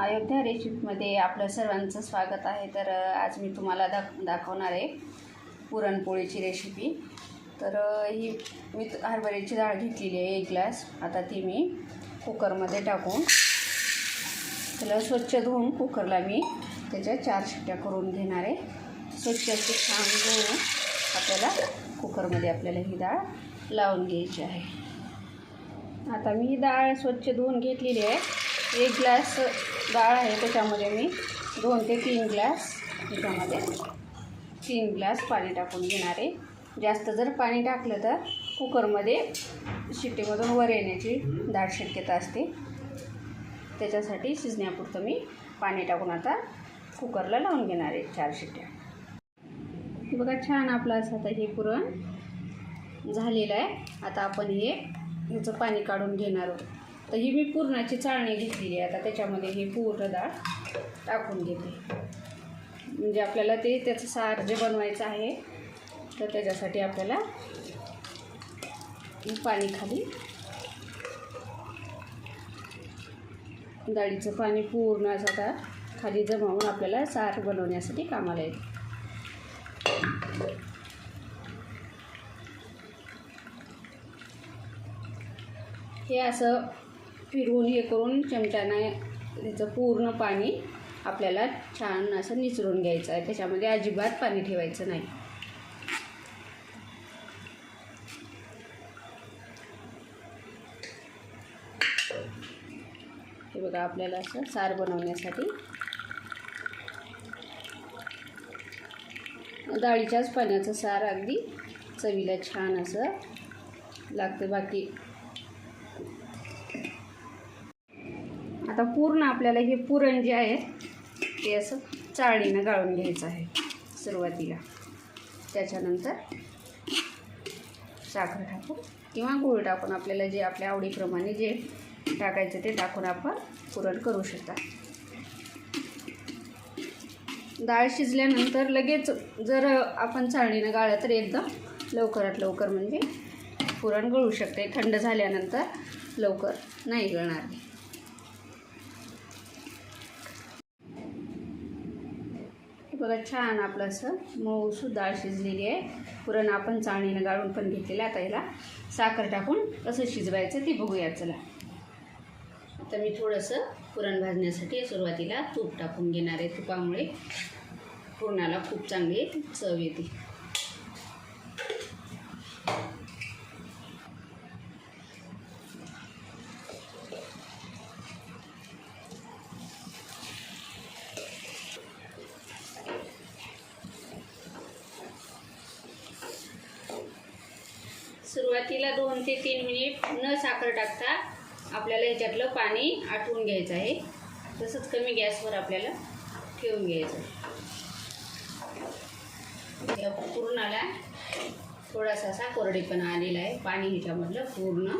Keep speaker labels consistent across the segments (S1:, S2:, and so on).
S1: अयोध्या रेसिपीमध्ये आपलं सर्वांचं स्वागत आहे। तर आज मी तुम्हाला दाखवणार आहे पुरणपोळीची रेसिपी। तर ही मी हरभऱ्याची डाळ घेतलेली आहे 1 ग्लास। आता ती मी कुकरमध्ये टाकून त्याला स्वच्छ धुवून कुकरला मी त्याच्या 4 शिट्ट्या करून घेणार आहे। स्वच्छ अशी छान धुवून आपल्याला कुकरमध्ये आपल्याला ही डाळ लावून घ्यायची आहे। आता मी ही डाळ स्वच्छ धुवून घेतलेली आहे। 1 ग्लास डाळ आहे, त्याच्यामध्ये मी 2 ते 3 ग्लास त्याच्यामध्ये 3 ग्लास पाणी टाकून घेणार आहे। जास्त जर पाणी टाकलं तर कुकरमध्ये शिट्टीमधून वर येण्याची दाट शक्यता असते, त्याच्यासाठी शिजण्यापुरतं मी पाणी टाकून आता कुकरला लावून घेणार आहे 4 शिट्ट्या। बघा छान आपलं असं आता हे पुरण झालेलं आहे। आता आपण ह्याचं पाणी काढून घेणार आहोत। तर ही मी पुरणाची चाळणी घेतलेली आहे। आता त्याच्यामध्ये हे पूर्ण डाळ टाकून घेते, म्हणजे आपल्याला त्याचं सार जे बनवायचं आहे तर त्याच्यासाठी आपल्याला पाणी खाली डाळीचं पाणी पूर्ण असं आता खाली जमावून आपल्याला सार बनवण्यासाठी कामाला येते। हे असं फिरवून हे करून चमच्याने त्याचं पूर्ण पाणी आपल्याला छान असं निचरून घ्यायचं आहे। त्याच्यामध्ये अजिबात पाणी ठेवायचं नाही। हे बघा आपल्याला असं सार बनवण्यासाठी डाळीच्याच पाण्याचं सार अगदी चवीला छान असं लागतं। बाकी आता पूर्ण आपल्याला हे पुरण जे आहे ते असं चाळणीनं गाळून घ्यायचं आहे सुरुवातीला। त्याच्यानंतर साखर टाकून किंवा गूळ टाकून आपल्याला जे आपल्या आवडीप्रमाणे जे टाकायचं ते टाकून आपण पुरण करू शकता। डाळ शिजल्यानंतर लगेच जर आपण चाळणीनं गाळलं तर एकदम लवकरात लवकर म्हणजे पुरण गळू शकते। थंड झाल्यानंतर लवकर नाही गळणार। बघा छान आपलं असं मऊसूत डाळ शिजलेली आहे। पुरण आपण चाळणीनं गाळून पण घेतलेलं। आता याला साखर टाकून कसं शिजवायचं ते बघूया चला। आता मी थोडंसं पुरण भाजण्यासाठी सुरुवातीला तूप टाकून घेणार आहे। तुपामुळे पुरणाला खूप चांगली चव येते। सुरुवातीला 2 ते 3 मिनिट न साखर टाकता आपल्याला ह्याच्यातलं पाणी आटवून घ्यायचं आहे। तसंच कमी गॅसवर आपल्याला ठेवून घ्यायचं आहे। या पुरणाला थोडासा असा कोरडेपणा आलेला आहे, पाणी ह्याच्यामधलं पूर्ण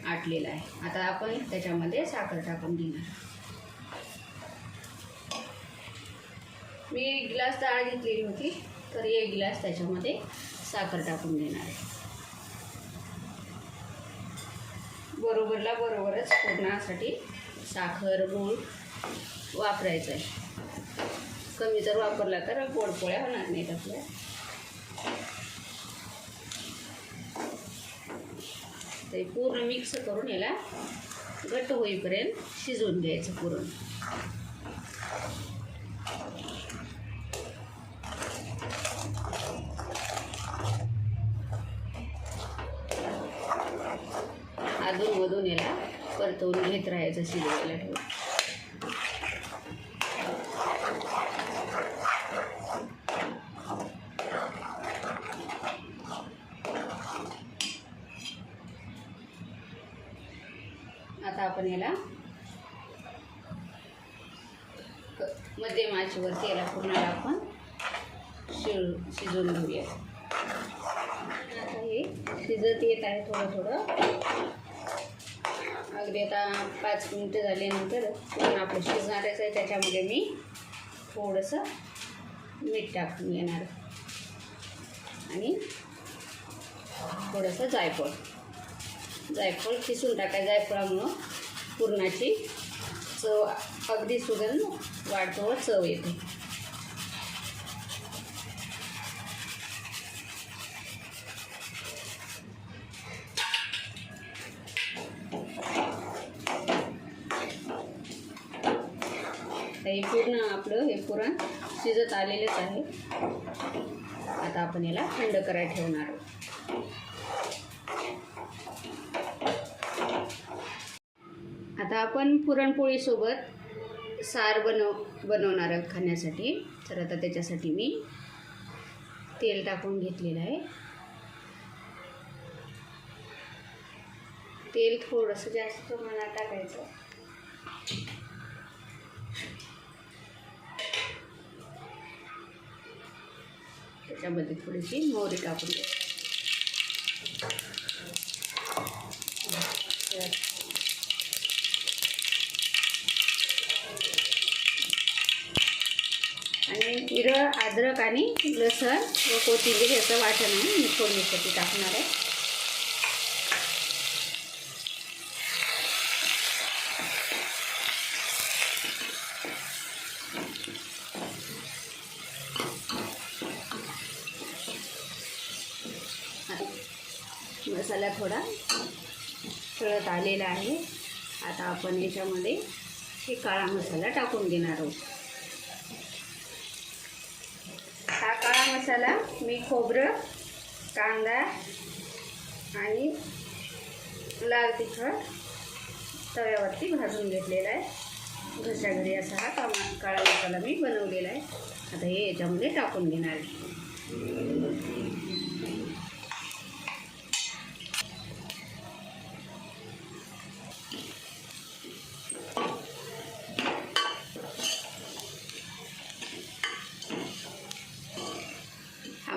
S1: आटलेलं आहे। आता आपण त्याच्यामध्ये साखर टाकून घेणार। मी 1 ग्लास डाळ घेतलेली होती, तर 1 ग्लास त्याच्यामध्ये साखर टाकून देणार आहे। बरोबरच पुरणासाठी साखर गूळ वापरायचं आहे। कमी जर वापरला तर गोड पोळ्या होणार नाहीत आपल्या। ते पूर्ण मिक्स करून याला घट्ट होईपर्यंत शिजवून घ्यायचं पुरण। अधूनमधून याला परतवून घेत राहायचं शिजवायला ठेवून। आता आपण याला मध्यम आचेवरती याला पुरणाला आपण शिजवून घेऊया। आता हे शिजत येत आहे थोडं। अगदी आता 5 मिनिटं झाल्यानंतर पुरण आपलं शिजणारच आहे। त्याच्यामध्ये मी थोडंसं मीठ टाकून घेणार आणि थोडंसं जायफळ खिसून टाकायचं। जायफळामुळं पुरणाची चव अगदी सुगंध वाढतो व चव येते. हे पूर्ण आपलं हे पुरण शिजत आलेलेच आहे. आता आपण याला थंड करायला ठेवणार आहोत. आता आपण पुरणपोळीसोबत सार बनवणार आहोत खाण्यासाठी. तर आता त्याच्यासाठी मी तेल टाकून घेतलेलं आहे. तेल थोडंसं जास्त प्रमाणात टाकायचं. त्याच्यामध्ये थोडीशी मोहरी टाकून द्यायची. आणि हिरवं अद्रक आणि लसूण व कोथिंबीर याचं वाटण आहे मी फोडणीसाठी टाकणार आहे. मसाला थोडा तळत आलेला आहे. आता आपण याच्यामध्ये हे काळा मसाला टाकून देणार आहोत. हा काळा मसाला मी खोबरं, कांदा आणि लाल तिखट तव्यावरती भाजून घेतलेला आहे. घरच्या घरी असा हा काळा मसाला मी बनवलेला आहे. आता हे याच्यामध्ये टाकून घेणार आहे.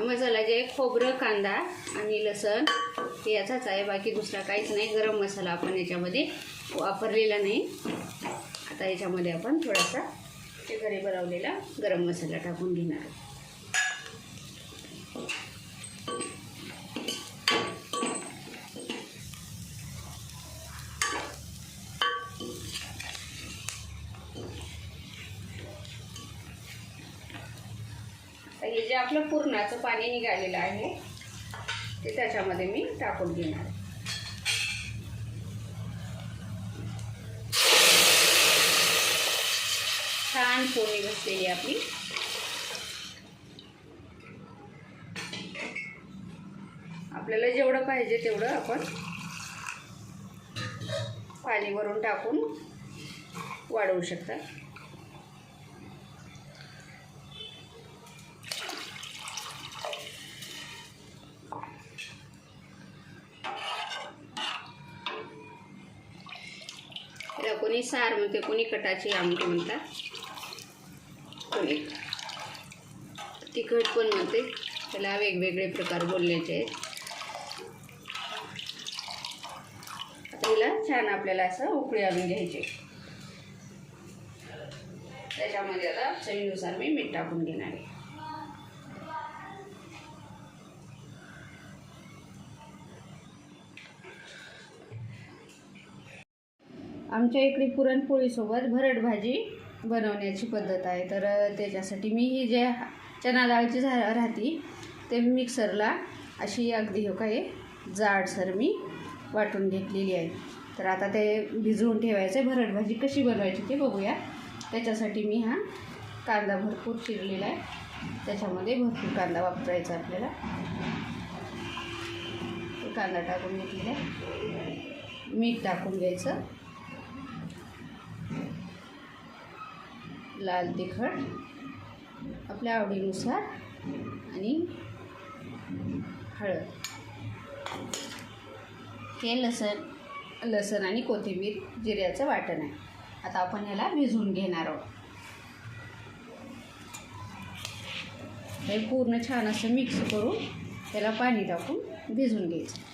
S1: मसाला जे खोबरं, कांदा आणि लसूण हे याचाच आहे, बाकी दुसरा काहीच नाही. गरम मसाला आपण याच्यामध्ये वापरलेला नाही. आता याच्यामध्ये आपण थोडासा ते घरी बनवलेला गरम मसाला टाकून घेणार आहोत. हे जे आपलं पुरणाचं पाणी निघालेलं आहे ते त्याच्यामध्ये मी टाकून घेणार आहे. छान फोडणी बसलेली आपली. आपल्याला जेवढं पाहिजे तेवढं आपण पाणी वरून टाकून वाढवू शकता. कोणी सार म्हणते, कोणी कटाची आमटी म्हणतात, कोणी तिखट पण म्हणते. त्याला वेगवेगळे प्रकार बोलण्याचे आहेत. आता हिला छान आपल्याला असं उकळी आणून घ्यायची. त्याच्यामध्ये आता चवीनुसार मी मीठ टाकून घेणार आहे. आमच्या इकडे पुरणपोळीसोबत भरड भाजी बनवण्याची पद्धत आहे. तर त्याच्यासाठी मी ही जे चना डाळची राहती ते मिक्सरला अशी अगदी हो काय जाडसर मी वाटून घेतलेली आहे. तर आता ते भिजवून ठेवायचं आहे. भरड भाजी कशी बनवायची ते बघूया. त्याच्यासाठी मी हा कांदा भरपूर चिरलेला आहे. त्याच्यामध्ये भरपूर कांदा वापरायचा आपल्याला. कांदा टाकून घेतलेला आहे. मीठ टाकून घ्यायचं. लाल तिखट आपल्या आवडीनुसार आणि हळद. हे लसण आणि कोथिंबीर जिऱ्याचं वाटण आहे. आता आपण ह्याला भिजवून घेणार आहोत. हे पूर्ण छान असं मिक्स करून त्याला पाणी टाकून भिजवून घ्यायचं.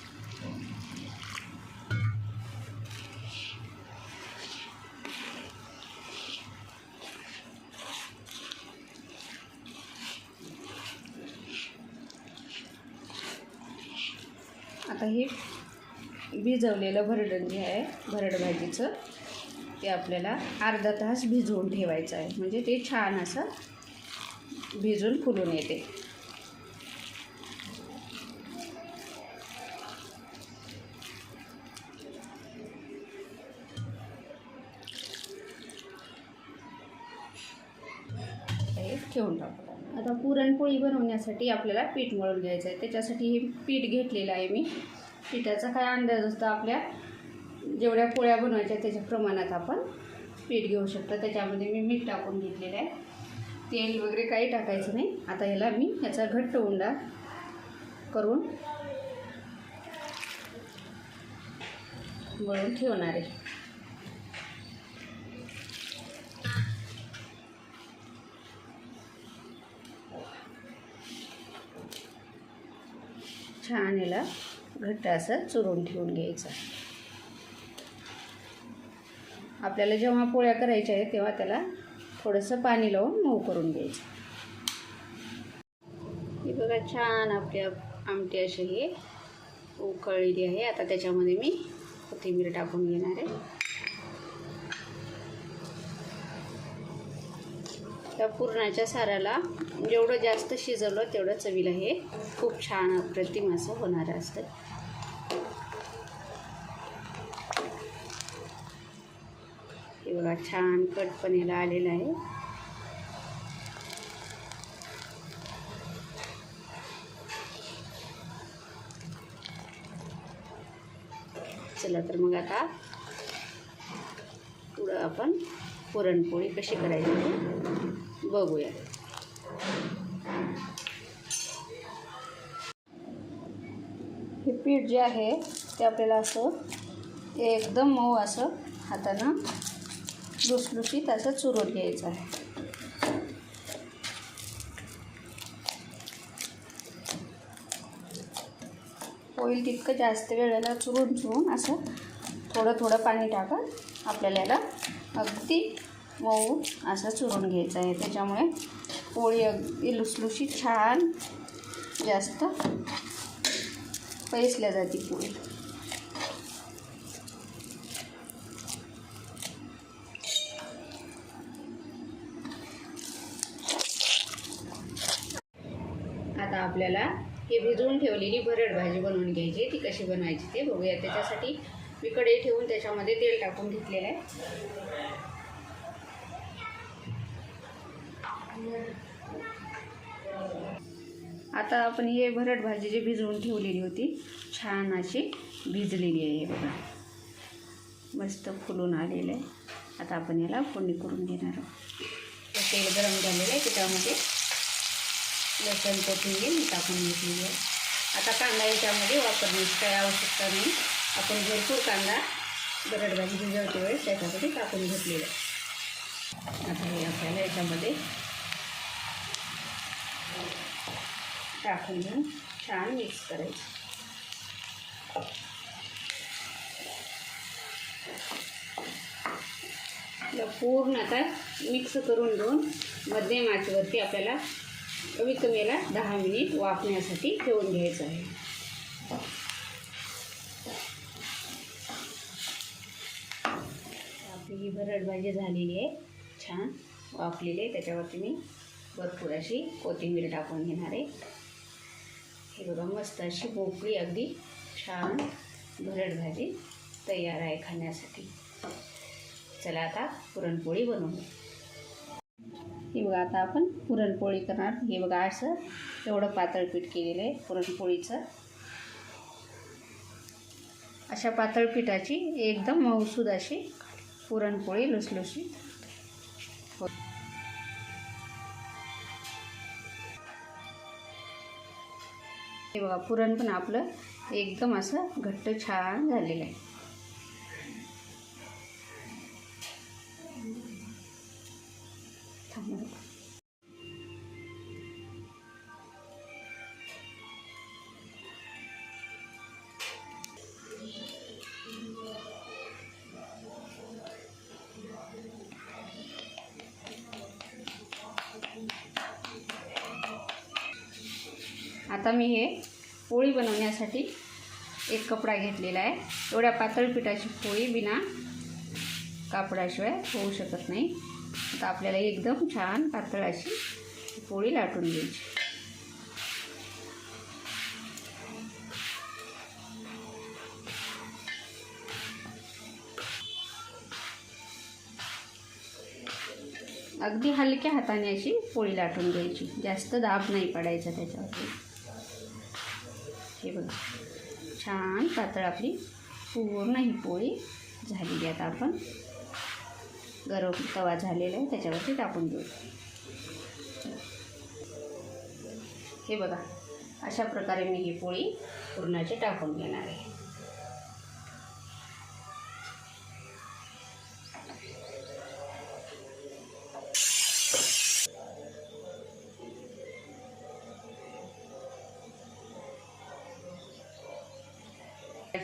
S1: आता हे भिजवलेलं भरड जे आहे भरड भाजीचं ते आपल्याला अर्धा तास भिजवून ठेवायचं आहे, म्हणजे ते छान असं भिजून फुलून येते. ठेवून टाकू. आता पुरणपोळी बनवण्यासाठी आपल्याला पीठ मळून घ्यायचं आहे. त्याच्यासाठी हे पीठ घेतलेलं आहे मी. पिठाचा काय अंदाज असतो, आपल्या जेवढ्या पोळ्या बनवायच्या त्याच्या प्रमाणात आपण पीठ घेऊ शकतो. त्याच्यामध्ये मी मीठ टाकून घेतलेलं आहे. तेल वगैरे काही टाकायचं नाही. आता ह्याला मी ह्याचा घट्ट उंडा करून मळून ठेवणार आहे. छान याला घट्ट असं चुरून ठेवून घ्यायचं. आपल्याला जेव्हा पोळ्या करायच्या आहेत तेव्हा त्याला थोडंसं पाणी लावून मऊ करून घ्यायचं. हे बघा, छान आपली आमटी अशी हे उकळलेली आहे. आता त्याच्यामध्ये मी कोथिंबीर टाकून घेणार आहे. त्या पुरणाच्या साराला जेवढं जास्त शिजवलं तेवढं चवीला हे खूप छान अप्रतिम असं होणार असतं. हे बघा, छान कटपणीला आलेलं आहे. चला तर मग आता पुढं आपण पुरणपोळी कशी करायची ते बघूया. हे पीठ जे आहे ते आपल्याला असं एकदम मऊ असं हातानं लुसलुशीत असं चुरून घ्यायचं आहे. होईल तितकं जास्त वेळेला चुरून असं थोडं थोडं पाणी टाकत आपल्याला याला अगदी मऊ असं चुरून घ्यायचं आहे. त्याच्यामुळे पोळी अगदी लुसलुशीत छान जास्त पैसल्या जाते पोळी. आता आपल्याला ही भिजवून ठेवलेली भरड भाजी बनवून घ्यायची. ती कशी बनवायची ते बघूया. त्याच्यासाठी मी कढई ठेवून त्याच्यामध्ये तेल टाकून घेतलेलं आहे. आता आपण हे भरड भाजी जी भिजवून ठेवलेली होती छान अशी भिजलेली आहे. बघा, मस्त फुलून आलेलं आहे. आता आपण याला फोडणी करून घेणार आहोत. तेल गरम झालेलं आहे, त्याच्यामध्ये लसूण कोथिंबीर टाकून घेतलेली आहे. आता कांदा याच्यामध्ये वापरण्याची काही आवश्यकता नाही. आपण भरपूर कांदा भरड भाजी भिजवते वेळेस त्याच्यामध्ये टाकून घेतलेला आहे. आता हे आपल्याला याच्यामध्ये टाकून घेऊन छान मिक्स करायचं. पूर्ण आता मिक्स करून घेऊन मध्यम आचेवरती आपल्याला कमीत कमी याला 10 मिनिट वाफण्यासाठी ठेवून घ्यायचं आहे. आपली ही भरड भाजी झालेली आहे, छान वाफलेली आहे. त्याच्यावरती मी भरपूर अशी कोथिंबीर टाकून घेणार आहे. हे बघा, मस्त अशी मोकळी अगदी छान भरड भाजी तयार आहे खाण्यासाठी. चला आता पुरणपोळी बनवू. हे बघा, आता आपण पुरणपोळी करणार. हे बघा, असं एवढं पातळ पीठ केलेलं आहे पुरणपोळीचं. अशा पातळ पिठाची एकदम मऊसूद अशी पुरणपोळी लुसलुशीत हो. हे बघा, पुरण पण आपलं एकदम असं घट्ट छान झालेलं आहे. आता मी हे पोळी बनवण्यासाठी एक कपडा घेतलेला आहे. एवढ्या पातळ पिठाची पोळी बिना कापडाशिवाय होऊ शकत नाही. आता आपल्याला एकदम छान पातळ अशी पोळी लाटून घ्यायची. अगदी हलक्या हाताने अशी पोळी लाटून घ्यायची, जास्त दाब नाही पडायचा त्याच्यावरती. हे बघा, छान पातळ आपली पूर्ण ही पोळी झालेली. आता आपण गरम तवा झालेला आहे त्याच्यावरती टाकून देऊ. हे बघा, अशा प्रकारे मी ही पोळी पुरणाची टाकून घेणार आहे.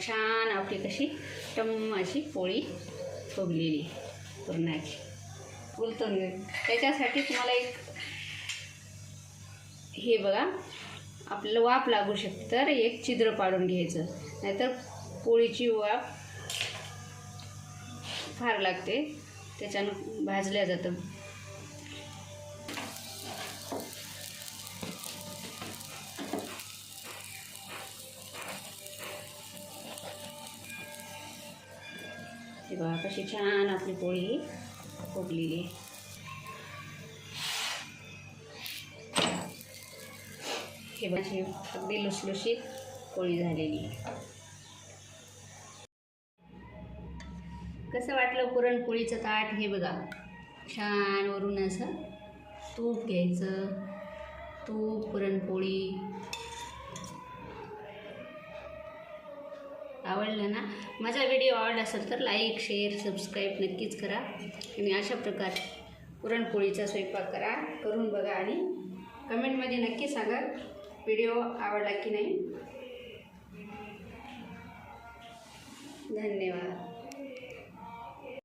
S1: छान आपली कशी टम्म अशी पोळी फुगलेली पुरणाची. उलटून घेऊ. त्याच्यासाठी तुम्हाला एक हे बघा, आपल्याला वाफ लागू शकते तर एक छिद्र पाडून घ्यायचं, नाहीतर पोळीची वाफ फार लागते, त्याच्यानं भाजल्या जातं. हे बघा कशी छान आपली पोळी फुगलेली. हे बघा, अगदी लुसलुशीत पोळी झालेली. कसं वाटलं पुरणपोळीचं ताट? हे बघा, छान वरून असं तूप घ्यायचं, तूप पुरणपोळी. आवडलं ना? माझा व्हिडिओ आवडला असेल तर लाईक, शेअर, सबस्क्राईब नक्कीच करा. आणि अशा प्रकारे पुरणपोळीचा स्वयंपाक करून बघा आणि कमेंटमध्ये नक्की सांगा व्हिडिओ आवडला की नाही. धन्यवाद.